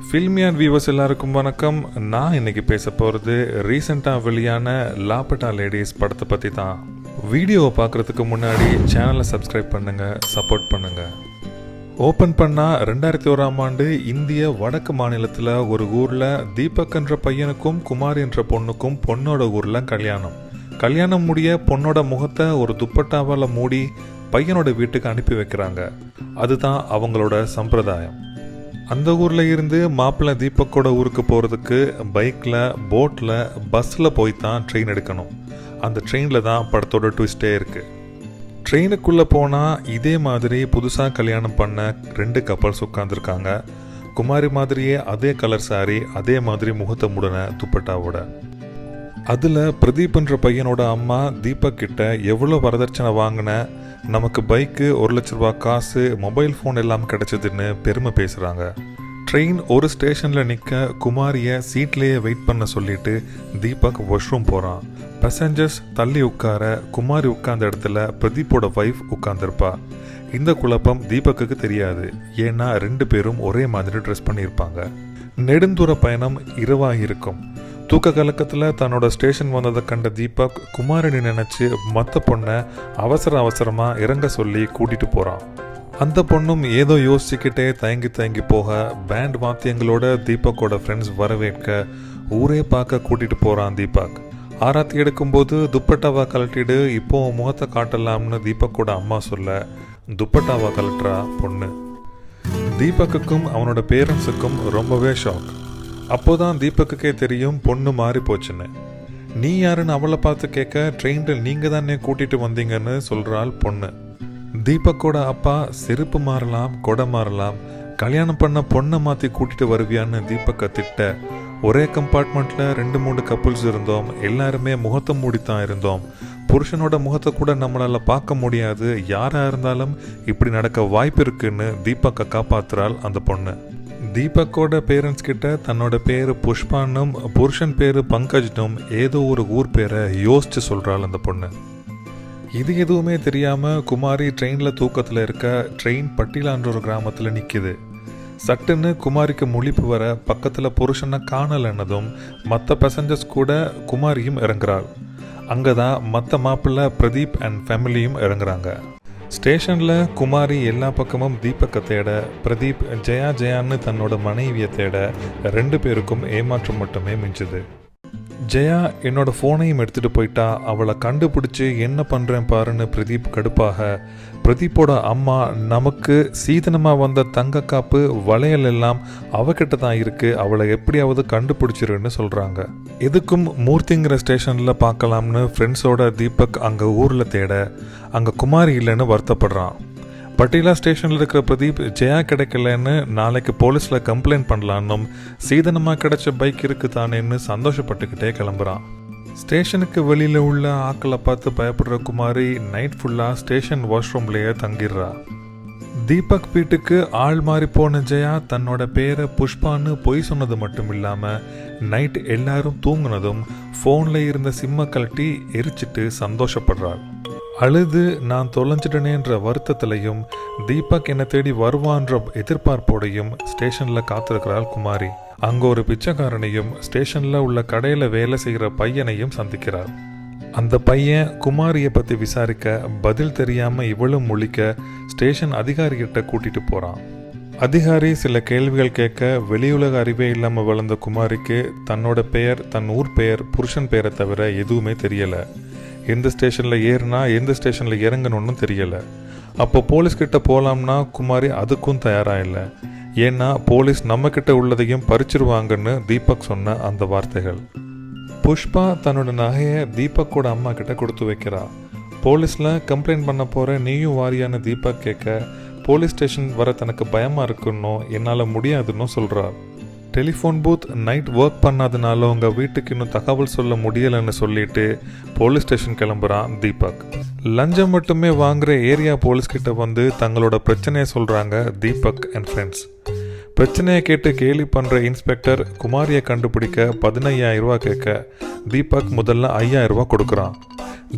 ஃபில்மியான் viewers எல்லாருக்கும் வணக்கம். நான் இன்னைக்கு பேச போகிறது ரீசெண்டாக வெளியான லாபட்டா லேடிஸ் படத்தை பற்றி தான். வீடியோவை பார்க்குறதுக்கு முன்னாடி சேனலை சப்ஸ்கிரைப் பண்ணுங்கள், சப்போர்ட் பண்ணுங்கள். ஓப்பன் பண்ணால் 2001ஆம் ஆண்டு இந்திய வடக்கு மாநிலத்தில் ஒரு ஊரில் தீபக் என்ற பையனுக்கும் குமார் என்ற பொண்ணுக்கும் பொண்ணோட ஊரில் கல்யாணம் முடிய பொண்ணோட முகத்தை ஒரு துப்பட்டாவால் மூடி பையனோட வீட்டுக்கு அனுப்பி வைக்கிறாங்க. அதுதான் அவங்களோட சம்பிரதாயம். அந்த ஊரில் இருந்து மாப்பிள்ளை தீபக்கோட ஊருக்கு போகிறதுக்கு பைக்கில், போட்டில், பஸ்ஸில் போய் தான் ட்ரெயின் எடுக்கணும். அந்த ட்ரெயினில் தான் படத்தோட ட்விஸ்டே இருக்குது. ட்ரெயினுக்குள்ளே போனால் இதே மாதிரி புதுசாக கல்யாணம் பண்ண 2 கப்பல்ஸ் உட்காந்துருக்காங்க. குமாரி மாதிரியே அதே கலர் சாரி, அதே மாதிரி முகத்தை முடன துப்பட்டாவோட. அதில் பிரதீப்ன்ற பையனோட அம்மா தீபக் கிட்ட எவ்வளோ வரதட்சணை வாங்கின, நமக்கு பைக்கு, 1 லட்ச ரூபா காசு, மொபைல் ஃபோன் எல்லாம் கிடச்சதுன்னு பெருமை பேசுகிறாங்க. ட்ரெயின் ஒரு ஸ்டேஷனில் நிற்க குமாரியை சீட்லேயே வெயிட் பண்ண சொல்லிட்டு தீபக் வாஷ்ரூம் போகிறான். பேசஞ்சர்ஸ் தள்ளி உட்கார குமாரி உட்கார்ந்த இடத்துல பிரதீப்போட ஒய்ஃப் உட்கார்ந்துருப்பா. இந்த குழப்பம் தீபக்குக்கு தெரியாது, ஏன்னா 2 பேரும் ஒரே மாதிரி ட்ரெஸ் பண்ணியிருப்பாங்க. நெடுந்தூர பயணம் இரவாக இருக்கும். தூக்க கலக்கத்தில் தன்னோட ஸ்டேஷன் வந்ததை கண்ட தீபக் குமாரினி நினச்சி மற்ற பொண்ணை அவசரமாக இறங்க சொல்லி கூட்டிகிட்டு போகிறான். அந்த பொண்ணும் ஏதோ யோசிச்சுக்கிட்டே தயங்கி போக பேண்ட் வாத்தியங்களோட தீபக்கோட ஃப்ரெண்ட்ஸ் வரவேற்க ஊரே பார்க்க கூட்டிகிட்டு போகிறான் தீபக். ஆராத்தி எடுக்கும்போது துப்பட்டாவா கழட்டிடு, இப்போ முகத்தை காட்டலாம்னு தீபக்கோட அம்மா சொல்ல துப்பட்டாவா கழட்டுறா பொண்ணு. தீபக்குக்கும் அவனோட பேரண்ட்ஸுக்கும் ரொம்பவே ஷாக். அப்போதான் தீபக்குக்கே தெரியும் பொண்ணு மாறி போச்சுன்னு. நீ யாருன்னு அவளை பார்த்து கேட்க, ட்ரெயினில் நீங்கள் தானே கூட்டிகிட்டு வந்தீங்கன்னு சொல்கிறாள் பொண்ணு. தீபக்கோட அப்பா செருப்பு மாறலாம், கொடை மாறலாம், கல்யாணம் பண்ண பொண்ணை மாற்றி கூட்டிகிட்டு வருவியான்னு தீபக்கை திட்ட, ஒரே கம்பார்ட்மெண்ட்டில் 2-3 கப்புள்ஸ் இருந்தோம், எல்லாருமே முகத்தை மூடித்தான் இருந்தோம், புருஷனோட முகத்தை கூட நம்மளால் பார்க்க முடியாது, யாராக இருந்தாலும் இப்படி நடக்க வாய்ப்பு இருக்குன்னு தீபக்கை காப்பாற்றுறாள் அந்த பொண்ணு. தீபக்கோட பேரண்ட்ஸ் கிட்ட தன்னோட பேர் புஷ்பான்னும் புருஷன் பேர் பங்கஜ்னும் ஏதோ ஒரு ஊர் பேரை யோசிச்சு சொல்கிறாள் அந்த பொண்ணு. இது எதுவுமே தெரியாமல் குமாரி ட்ரெயினில் தூக்கத்தில் இருக்க, ட்ரெயின் பட்டிலான்ற ஒரு கிராமத்தில் நிற்கிது. சட்டுன்னு குமாரிக்கு முழிப்பு வர பக்கத்தில் புருஷனை காணலன்னதும் மற்ற பேசஞ்சர்ஸ் கூட குமாரியும் இறங்குறாள். அங்கே தான் மற்ற மாப்பிள்ளை பிரதீப் அண்ட் ஃபேமிலியும் இறங்குறாங்க. ஸ்டேஷனில் குமாரி எல்லா பக்கமும் தீபக்கை தேட, பிரதீப் ஜெயான்னு தன்னோட மனைவியை தேட 2 பேருக்கும் ஏமாற்றம் மட்டுமே மிஞ்சுது. ஜெயா என்னோட ஃபோனையும் எடுத்துகிட்டு போயிட்டா, அவளை கண்டுபிடிச்சி என்ன பண்ணுறேன் பாருன்னு பிரதீப் கடுப்பாக, பிரதீப்போட அம்மா நமக்கு சீதனமாக வந்த தங்க காப்பு, வளையல் எல்லாம் அவகிட்ட தான் இருக்குது, அவளை எப்படியாவது கண்டுபிடிச்சிருன்னு சொல்கிறாங்க. எதுக்கும் மூர்த்திங்கிற ஸ்டேஷனில் பார்க்கலாம்னு ஃப்ரெண்ட்ஸோட தீபக் அங்கே ஊரில் தேட, அங்கே குமாரி இல்லைன்னு வருத்தப்படுறான். பட்டிலா ஸ்டேஷனில் இருக்கிற பிரதீப் ஜெயா கிடைக்கலன்னு நாளைக்கு போலீஸில் கம்ப்ளைண்ட் பண்ணலான்னும், சீதனமாக கிடைச்ச பைக் இருக்கு தானேன்னு சந்தோஷப்பட்டுக்கிட்டே கிளம்புறான். ஸ்டேஷனுக்கு வெளியில் உள்ள ஆக்களை பார்த்து பயப்படுற குமாரி நைட் ஃபுல்லாக ஸ்டேஷன் வாஷ்ரூம்லேயே தங்கிடுறா. தீபக் வீட்டுக்கு ஆள் மாறி போன ஜெயா தன்னோட பேரை புஷ்பான்னு பொய் சொன்னது மட்டும் இல்லாமல் நைட் எல்லாரும் தூங்குனதும் ஃபோனில் இருந்த சிம்மை கழட்டி எரிச்சிட்டு சந்தோஷப்படுறாள். அழுது நான் தொலைஞ்சிட்டனேன்ற வருத்தத்திலையும் தீபக் என்னை தேடி வருவான்ற எதிர்பார்ப்போடையும் ஸ்டேஷனில் காத்திருக்கிறாள் குமாரி. அங்கே ஒரு பிச்சைக்காரனையும் ஸ்டேஷனில் உள்ள கடையில் வேலை செய்கிற பையனையும் சந்திக்கிறாள். அந்த பையன் குமாரியை பற்றி விசாரிக்க, பதில் தெரியாமல் இவளும் முழிக்க ஸ்டேஷன் அதிகாரிகிட்ட கூட்டிகிட்டு போகிறான். அதிகாரி சில கேள்விகள் கேட்க, வெளியுலக அறிவே இல்லாமல் வளர்ந்த குமாரிக்கு தன்னோட பெயர், தன் ஊர் பெயர், புருஷன் பெயரை தவிர எதுவுமே தெரியலை. எந்த ஸ்டேஷனில் ஏறினா எந்த ஸ்டேஷனில் இறங்கணும்னு தெரியலை. அப்போ போலீஸ்கிட்ட போகலாம்னா குமாரி அதுக்கும் தயாராக இல்லை. ஏன்னா போலீஸ் நம்மக்கிட்ட உள்ளதையும் பறிச்சிருவாங்கன்னு தீபக் சொன்ன அந்த வார்த்தைகள். புஷ்பா தன்னோட நகையை தீபக்கோட அம்மா கிட்ட கொடுத்து வைக்கிறா. போலீஸில் கம்ப்ளைண்ட் பண்ண போகிற நீயும் வாரியான தீபக் கேட்க, போலீஸ் ஸ்டேஷன் வர தனக்கு பயமாக இருக்குன்னோ என்னால் முடியாதுன்னு சொல்கிறா. டெலிஃபோன் பூத் நைட் ஒர்க் பண்ணாதனால உங்கள் வீட்டுக்கு இன்னும் தகவல் சொல்ல முடியலைன்னு சொல்லிட்டு போலீஸ் ஸ்டேஷன் கிளம்புறான் தீபக். லஞ்சம் மட்டுமே வாங்குகிற ஏரியா போலீஸ்கிட்ட வந்து தங்களோட பிரச்சனையை சொல்கிறாங்க தீபக் அண்ட் ஃப்ரெண்ட்ஸ். பிரச்சனையை கேட்டு கேலி பண்ணுற இன்ஸ்பெக்டர் குமாரியை கண்டுபிடிக்க 15,000 ரூபா கேட்க தீபக் முதல்ல 5,000 ரூபா கொடுக்குறான்.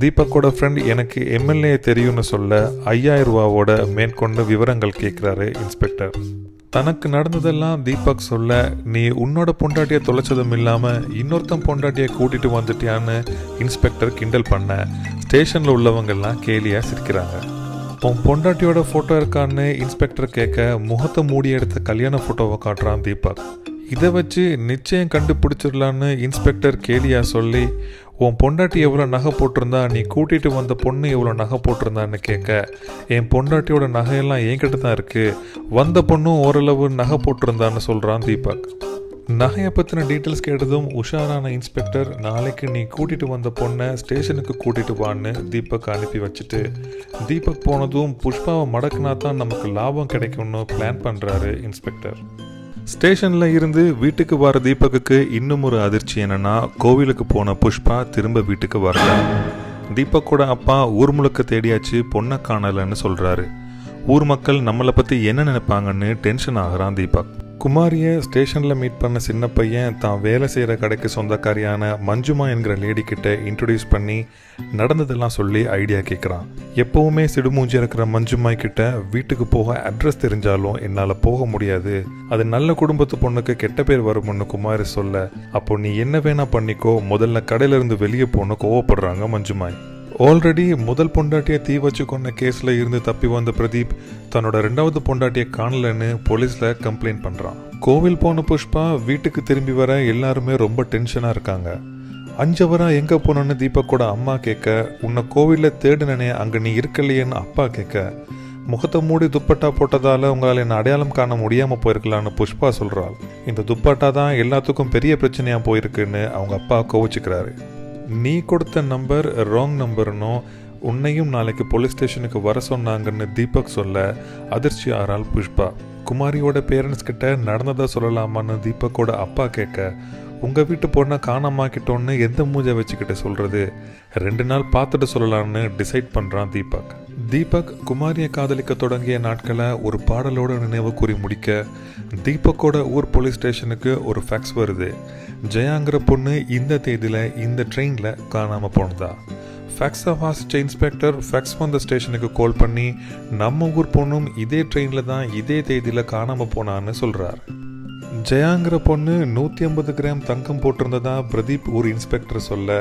தீபக்கோட ஃப்ரெண்ட் எனக்கு எம்எல்ஏ தெரியும்னு சொல்ல 5,000 ரூபாவோட மேற்கொண்டு விவரங்கள் கேட்குறாரு இன்ஸ்பெக்டர். தனக்கு நடந்ததெல்லாம் தீபக் சொல்ல, நீ உன்னோட பொண்டாட்டியை தொலைச்சதும் இல்லாமல் இன்னொருத்தன் பொண்டாட்டியை கூட்டிட்டு வந்துட்டியான்னு இன்ஸ்பெக்டர் கிண்டல் பண்ண ஸ்டேஷனில் உள்ளவங்கெல்லாம் கேலியாக சிரிக்கிறாங்க. உன் பொண்டாட்டியோட ஃபோட்டோ இருக்கான்னு இன்ஸ்பெக்டர் கேட்க முகத்தை மூடி எடுத்த கல்யாண ஃபோட்டோவை காட்டுறான் தீபக். இதை வச்சு நிச்சயம் கண்டுபிடிச்சிடலான்னு இன்ஸ்பெக்டர் கேலியா சொல்லி, உன் பொண்டாட்டி எவ்வளோ நகை போட்டிருந்தா, நீ கூட்டிகிட்டு வந்த பொண்ணு எவ்வளோ நகை போட்டிருந்தான்னு கேட்க, என் பொண்டாட்டியோட நகையெல்லாம் என்கிட்ட தான் இருக்குது, வந்த பொண்ணும் ஓரளவு நகை போட்டிருந்தான்னு சொல்கிறான் தீபக். நகையை பற்றின டீட்டெயில்ஸ் கேட்டதும் உஷாரான இன்ஸ்பெக்டர், நாளைக்கு நீ கூட்டிகிட்டு வந்த பொண்ணை ஸ்டேஷனுக்கு கூட்டிகிட்டு வான்னு தீபக் அனுப்பி வச்சுட்டு, தீபக் போனதும் புஷ்பாவை மடக்குனா தான் நமக்கு லாபம் கிடைக்கும்னு பிளான் பண்ணுறாரு இன்ஸ்பெக்டர். ஸ்டேஷனில் இருந்து வீட்டுக்கு வர தீபக்குக்கு இன்னும் ஒரு அதிர்ச்சி என்னன்னா, கோவிலுக்கு போன புஷ்பா திரும்ப வீட்டுக்கு வரல. தீபக்கோட அப்பா ஊர் முழுக்க தேடியாச்சு, பொண்ணை காணலன்னு சொல்கிறாரு. ஊர் மக்கள் நம்மளை பற்றி என்ன நினைப்பாங்கன்னு டென்ஷன் ஆகிறான் தீபக். குமாரியை ஸ்டேஷனில் மீட் பண்ண சின்ன பையன் தான் வேலை செய்கிற கடைக்கு சொந்தக்காரியான மஞ்சுமா என்கிற லேடி கிட்ட இன்ட்ரடியூஸ் பண்ணி நடந்ததெல்லாம் சொல்லி ஐடியா கேட்குறான். எப்போவுமே சிடுமூஞ்சி இருக்கிற மஞ்சுமாய் கிட்ட வீட்டுக்கு போக அட்ரஸ் தெரிஞ்சாலும் என்னால் போக முடியாது, அது நல்ல குடும்பத்து பொண்ணுக்கு கெட்ட பேர் வரும்னு குமாரி சொல்ல, அப்போ நீ என்ன வேணா பண்ணிக்கோ, முதல்ல கடையிலேருந்து வெளியே போன்னு கோவப்படுறாங்க மஞ்சுமாய். ஆல்ரெடி முதல் பொண்டாட்டியை தீ வச்சு கொண்ட கேஸில் இருந்து தப்பி வந்த பிரதீப் தன்னோட 2வது பொண்டாட்டியை காணலன்னு போலீஸில் கம்ப்ளைண்ட் பண்ணுறான். கோவில் போன புஷ்பா வீட்டுக்கு திரும்பி வர எல்லாருமே ரொம்ப டென்ஷனாக இருக்காங்க. 5 ஹவரா எங்கே போனோன்னு தீபக்கோட அம்மா கேட்க, உன்னை கோவிலில் தேடுனனே அங்கே நீ இருக்கலையேன்னு அப்பா கேட்க, முகத்தை மூடி துப்பட்டா போட்டதால் உங்களால் என்னை அடையாளம் காண முடியாமல் போயிருக்கலான்னு புஷ்பா சொல்கிறாள். இந்த துப்பட்டா தான் எல்லாத்துக்கும் பெரிய பிரச்சனையாக போயிருக்குன்னு அவங்க அப்பா கோவிச்சுக்கிறாரு. நீ கொடுத்த நம்பர் ராங் நம்பர்னோ, உன்னையும் நாளைக்கு போலீஸ் ஸ்டேஷனுக்கு வர சொன்னாங்கன்னு தீபக் சொல்ல அதிர்ச்சி ஆறாள் புஷ்பா. குமாரியோட பேரண்ட்ஸ் கிட்ட நடந்ததை சொல்லலாமான்னு தீபக்கோட அப்பா கேட்க, உங்கள் வீட்டு பொண்ணை காணாமாக்கிட்டோன்னு எந்த மூஞ்சை வச்சுக்கிட்ட சொல்கிறது, 2 நாள் பார்த்துட்டு சொல்லலான்னு டிசைட் பண்ணுறான் தீபக். தீபக் குமாரியை காதலிக்க தொடங்கிய நாட்களை ஒரு பாடலோட நினைவு கூறி முடிக்க, தீபக்கோட ஊர் போலீஸ் ஸ்டேஷனுக்கு ஒரு ஃபேக்ஸ் வருது. ஜெயாங்கிற பொண்ணு இந்த தேதியில் இந்த ட்ரெயினில் காணாமல் போனதா. ஃபேக்ஸை வாசித்த இன்ஸ்பெக்டர் ஃபேக்ஸ் வந்த ஸ்டேஷனுக்கு கால் பண்ணி, நம்ம ஊர் பொண்ணும் இதே ட்ரெயினில் தான் இதே தேதியில் காணாமல் போனான்னு சொல்கிறார். ஜெயாங்கிற பொண்ணு 150 கிராம் தங்கம் போட்டிருந்ததா பிரதீப் ஊர் இன்ஸ்பெக்டர் சொல்ல,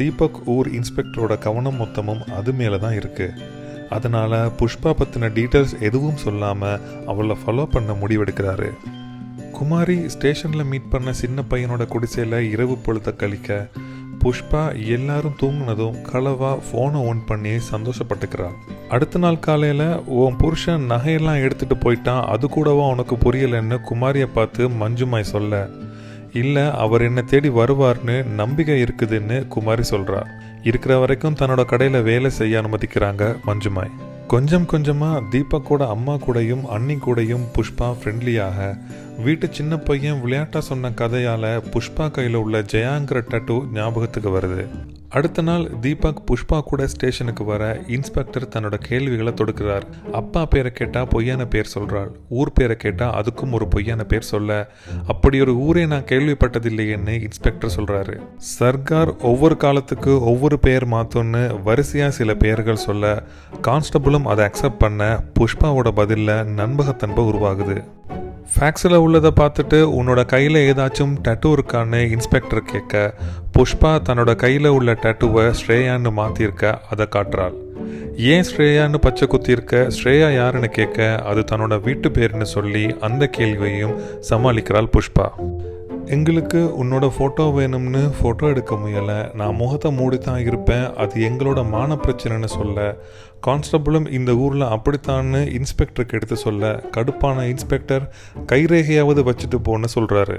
தீபக் ஊர் இன்ஸ்பெக்டரோட கவனம் மொத்தமும் அது மேலே தான் இருக்குது. அதனால் புஷ்பா பற்றின டீட்டெயில்ஸ் எதுவும் சொல்லாமல் அவளை ஃபாலோ பண்ண முடிவெடுக்கிறாரு. குமாரி ஸ்டேஷனில் மீட் பண்ண சின்ன பையனோட குடிசையில் இரவு பொழுத கழிக்க, புஷ்பா எல்லாரும் தூங்கினதும் களவா ஃபோனை ஆன் பண்ணி சந்தோஷப்பட்டுக்கிறாள். அடுத்த நாள் காலையில், உன் புருஷன் நகையெல்லாம் எடுத்துகிட்டு போயிட்டான், அது கூடவா உனக்கு புரியலைன்னு குமாரியை பார்த்து மஞ்சுமாய் சொல்ல, இல்லை அவர் என்னை தேடி வருவார்னு நம்பிக்கை இருக்குதுன்னு குமாரி சொல்கிறா. இருக்கிற வரைக்கும் தன்னோட கடையில் வேலை செய்ய அனுமதிக்கிறாங்க மஞ்சுமாய். கொஞ்சம் கொஞ்சமாக தீபக்கோட அம்மா கூடயும் அண்ணி கூடயும் புஷ்பா ஃப்ரெண்ட்லியாக, வீட்டு சின்ன பையன் விளையாட்டாக சொன்ன கதையால் புஷ்பா கையில் உள்ள ஜெயாங்கிற டட்டு ஞாபகத்துக்கு வருது. அடுத்த நாள் தீபக் புஷ்பா கூட ஸ்டேஷனுக்கு வர இன்ஸ்பெக்டர் தன்னோட கேள்விகளை தொடுக்கிறார். அப்பா பேரை கேட்டால் பொய்யான பேர் சொல்கிறாள், ஊர் பேரை கேட்டால் அதுக்கும் ஒரு பொய்யான பேர் சொல்ல, அப்படி ஒரு ஊரே நான் கேள்விப்பட்டதில்லையேன்னு இன்ஸ்பெக்டர் சொல்கிறாரு. சர்க்கார் ஒவ்வொரு காலத்துக்கு ஒவ்வொரு பெயர் மாற்றோன்னு வரிசையாக சில பெயர்கள் சொல்ல, கான்ஸ்டபிளும் அதை அக்செப்ட் பண்ண புஷ்பாவோட பதிலில் நண்பகத்தன்பை உருவாகுது. ஃபேக்ஸில் உள்ளதை பார்த்துட்டு உன்னோட கையில் ஏதாச்சும் டட்டு இருக்கான்னு இன்ஸ்பெக்டர் கேட்க, புஷ்பா தன்னோட கையில் உள்ள டட்டுவை ஸ்ரேயான்னு மாற்றிருக்க அதை காட்டுறாள். ஏன் ஸ்ரேயான்னு பச்சை குத்திருக்க, ஸ்ரேயா யாருன்னு கேட்க, அது தன்னோட வீட்டு பேருன்னு சொல்லி அந்த கேள்வியையும் சமாளிக்கிறாள் புஷ்பா. எங்களுக்கு உன்னோட ஃபோட்டோ வேணும்னு ஃபோட்டோ எடுக்க முயலை, நான் முகத்தை மூடி தான் இருப்பேன், அது எங்களோட மான பிரச்சனைன்னு சொல்ல, கான்ஸ்டபிளும் இந்த ஊரில் அப்படித்தான்னு இன்ஸ்பெக்டருக்கு எடுத்து சொல்ல, கடுப்பான இன்ஸ்பெக்டர் கைரேகையாவது வச்சுட்டு போன்னு சொல்கிறாரு.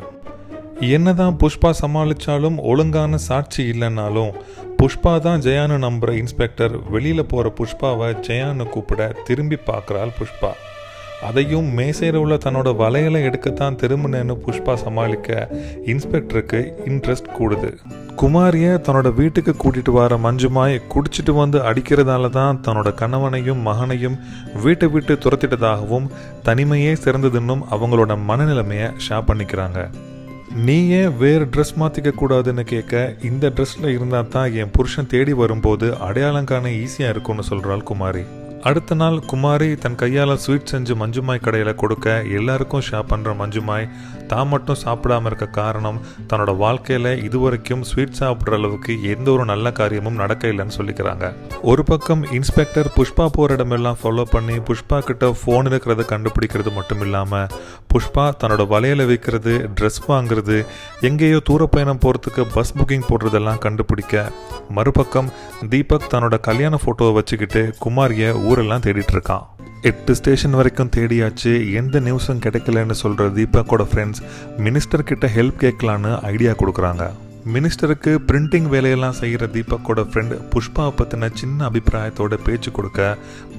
என்னதான் புஷ்பா சமாளித்தாலும் ஒழுங்கான சாட்சி இல்லைன்னாலும் புஷ்பா தான் ஜெயான்னு நம்புகிற இன்ஸ்பெக்டர் வெளியில் போகிற புஷ்பாவை ஜெயான்னு கூப்பிட திரும்பி பார்க்குறாள் புஷ்பா. அதையும் மேசையில் உள்ள தன்னோட வலைகளை எடுக்கத்தான் திரும்பினேன்னு புஷ்பா சமாளிக்க இன்ஸ்பெக்டருக்கு இன்ட்ரெஸ்ட் கூடுது. குமாரியை தன்னோட வீட்டுக்கு கூட்டிகிட்டு வர மஞ்சுமாய் குடிச்சிட்டு வந்து அடிக்கிறதால தான் தன்னோட கணவனையும் மகனையும் வீட்டை விட்டு துரத்திட்டதாகவும் தனிமையே சிறந்ததுன்னும் அவங்களோட மனநிலைமையை ஷேர் பண்ணிக்கிறாங்க. நீ ஏன் வேறு ட்ரெஸ் மாற்றிக்க கூடாதுன்னு கேட்க, இந்த ட்ரெஸ்ஸில் இருந்தால் தான் என் புருஷன் தேடி வரும்போது அடையாளம் காண ஈஸியாக இருக்கும்னு சொல்கிறாள் குமாரி. அடுத்த நாள் குமாரி தன் கையால் ஸ்வீட் செஞ்சு மஞ்சுமாய் கடையில் கொடுக்க எல்லாருக்கும் ஷேர் பண்ணுற மஞ்சுமாய் தான் மட்டும் சாப்பிடாம இருக்க காரணம் தன்னோட வாழ்க்கையில் இதுவரைக்கும் ஸ்வீட் சாப்பிட்ற அளவுக்கு எந்த ஒரு நல்ல காரியமும் நடக்க இல்லைன்னு சொல்லிக்கிறாங்க. ஒரு பக்கம் இன்ஸ்பெக்டர் புஷ்பா போகிற இடமெல்லாம் ஃபாலோ பண்ணி புஷ்பா கிட்ட ஃபோன் இருக்கிறத கண்டுபிடிக்கிறது மட்டும் இல்லாமல் புஷ்பா தன்னோட வலையில வைக்கிறது, ட்ரெஸ் வாங்குறது, எங்கேயோ தூர பயணம் போகிறதுக்கு பஸ் புக்கிங் போடுறதெல்லாம் கண்டுபிடிக்க, மறுபக்கம் தீபக் தன்னோட கல்யாண ஃபோட்டோவை வச்சுக்கிட்டு குமாரியை ஊரெல்லாம் தேடிட்டு இருக்கான். 8 ஸ்டேஷன் வரைக்கும் தேடியாச்சு, எந்த நியூஸும் கிடைக்கலன்னு சொல்கிற தீபக்கோட ஃப்ரெண்ட்ஸ் மினிஸ்டர் கிட்ட ஹெல்ப் கேட்கலான்னு ஐடியா கொடுக்குறாங்க. மினிஸ்டருக்கு பிரிண்டிங் வேலையெல்லாம் செய்கிற தீபக்கோட ஃப்ரெண்ட் புஷ்பாவை பற்றின சின்ன அபிப்பிராயத்தோட பேச்சு கொடுக்க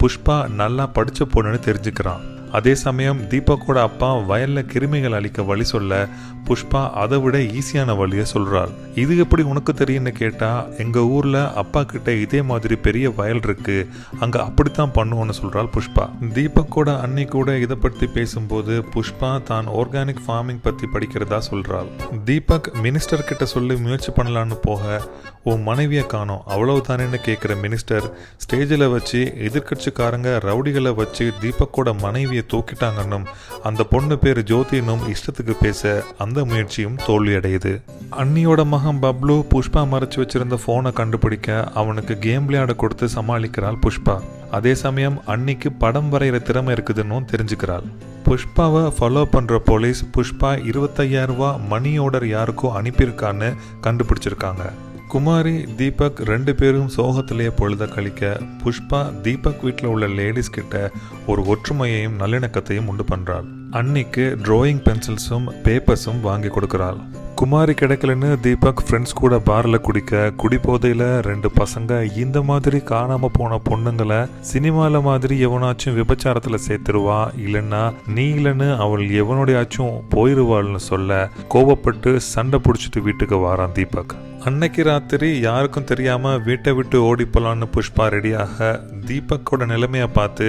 புஷ்பா நல்லா படித்த பொண்ணுன்னு தெரிஞ்சுக்கிறான். அதே சமயம் தீபக்கோட அப்பா வயலில் கிருமிகள் அழிக்க வழி சொல்ல புஷ்பா அதை விட ஈஸியான வழியை சொல்கிறாள். இது எப்படி உனக்கு தெரியும்னு கேட்டால், எங்கள் ஊரில் அப்பா கிட்ட இதே மாதிரி பெரிய வயல் இருக்கு, அங்கே அப்படித்தான் பண்ணுவோன்னு சொல்கிறாள் புஷ்பா. தீபக்கோட அண்ணி கூட இதை பற்றி பேசும்போது புஷ்பா தான் ஆர்கானிக் ஃபார்மிங் பற்றி படிக்கிறதா சொல்கிறாள். தீபக் மினிஸ்டர் கிட்ட சொல்லி முயற்சி பண்ணலான்னு போக, உன் மனைவியை காணோம் அவ்வளவுதானேன்னு கேட்குற மினிஸ்டர் ஸ்டேஜில் வச்சு எதிர்கட்சிக்காரங்க ரவுடிகளை வச்சு தீபக்கோட மனைவியை தூக்கிட்டாங்கன்னும் அந்த பொண்ணு பேர் ஜோதினும் இஷ்டத்துக்கு பேச அந்த முயற்சியும் தோல்வியடையுது. அண்ணியோட மகன் பப்ளு புஷ்பா மறைச்சு வச்சிருந்த போனை கண்டுபிடிக்க அவனுக்கு கேம் விளையாட கொடுத்து சமாளிக்கிறாள் புஷ்பா. அதே சமயம் அன்னிக்கு படம் வரைகிற திறமை இருக்குதுன்னு தெரிஞ்சுக்கிறாள். புஷ்பாவை ஃபாலோ பண்ணுற போலீஸ் புஷ்பா 25,000 ரூபா மணி ஆர்டர் யாருக்கோ அனுப்பியிருக்கான்னு கண்டுபிடிச்சிருக்காங்க. குமாரி தீபக் 2 பேரும் சோகத்திலேயே பொழுத கழிக்க புஷ்பா தீபக் வீட்டில் உள்ள லேடிஸ் கிட்ட ஒரு ஒற்றுமையையும் நல்லிணக்கத்தையும் உண்டு பண்ணுறாள். அன்னிக்கு ட்ராயிங் பென்சில்ஸும் பேப்பர்ஸும் வாங்கி கொடுக்குறாள். குமாரி கிடைக்கலன்னு தீபக் ஃப்ரெண்ட்ஸ் கூட பாரில் குடிக்க, குடிபோதையில் 2 பசங்க இந்த மாதிரி காணாமல் போன பொண்ணுங்களை சினிமாவில் மாதிரி எவனாச்சும் விபச்சாரத்தில் சேர்த்துருவா, இல்லைன்னா நீ இல்லைன்னு அவள் எவனோடையாச்சும் போயிடுவாள்னு சொல்ல கோபப்பட்டு சண்டை பிடிச்சிட்டு வீட்டுக்கு வாரான் தீபக். அன்னைக்கு ராத்திரி யாருக்கும் தெரியாம வீட்டை விட்டு ஓடி போலான்னு புஷ்பா ரெடியாக தீபக்கோட நிலைமையை பார்த்து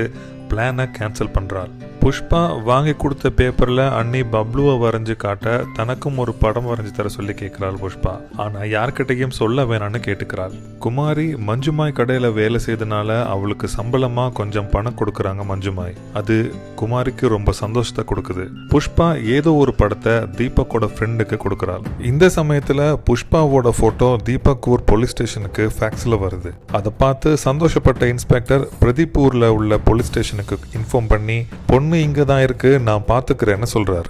பிளானை கேன்சல் பண்றாள். புஷ்பா வாங்கி கொடுத்த பேப்பர்ல அண்ணி பப்ளுவை வரைஞ்சு காட்ட தனக்கும் ஒரு படம் வரைஞ்சு தர சொல்லி கேட்கிறாள் புஷ்பா. ஆனா யார்கிட்டையும் சொல்ல வேணான்னு கேட்டுக்கிறாள். குமாரி மஞ்சுமாய் கடையில வேலை செய்தனால அவளுக்கு சம்பளமா கொஞ்சம் பணம் கொடுக்கறாங்க மஞ்சுமாய். அது குமாரிக்கு ரொம்ப சந்தோஷத்தை கொடுக்குது. புஷ்பா ஏதோ ஒரு படத்தை தீபக்கோட ஃப்ரெண்டுக்கு கொடுக்கறாள். இந்த சமயத்துல புஷ்பாவோட போட்டோ தீபக் போலீஸ் ஸ்டேஷனுக்கு ஃபேக்ஸ்ல வருது. அதை பார்த்து சந்தோஷப்பட்ட இன்ஸ்பெக்டர் பிரதீப்பூர்ல உள்ள போலீஸ் ஸ்டேஷனுக்கு இன்ஃபார்ம் பண்ணி பொண்ணு இங்க தான் இருக்கு, நான் பாத்துக்கிறேன்னு சொல்றாரு.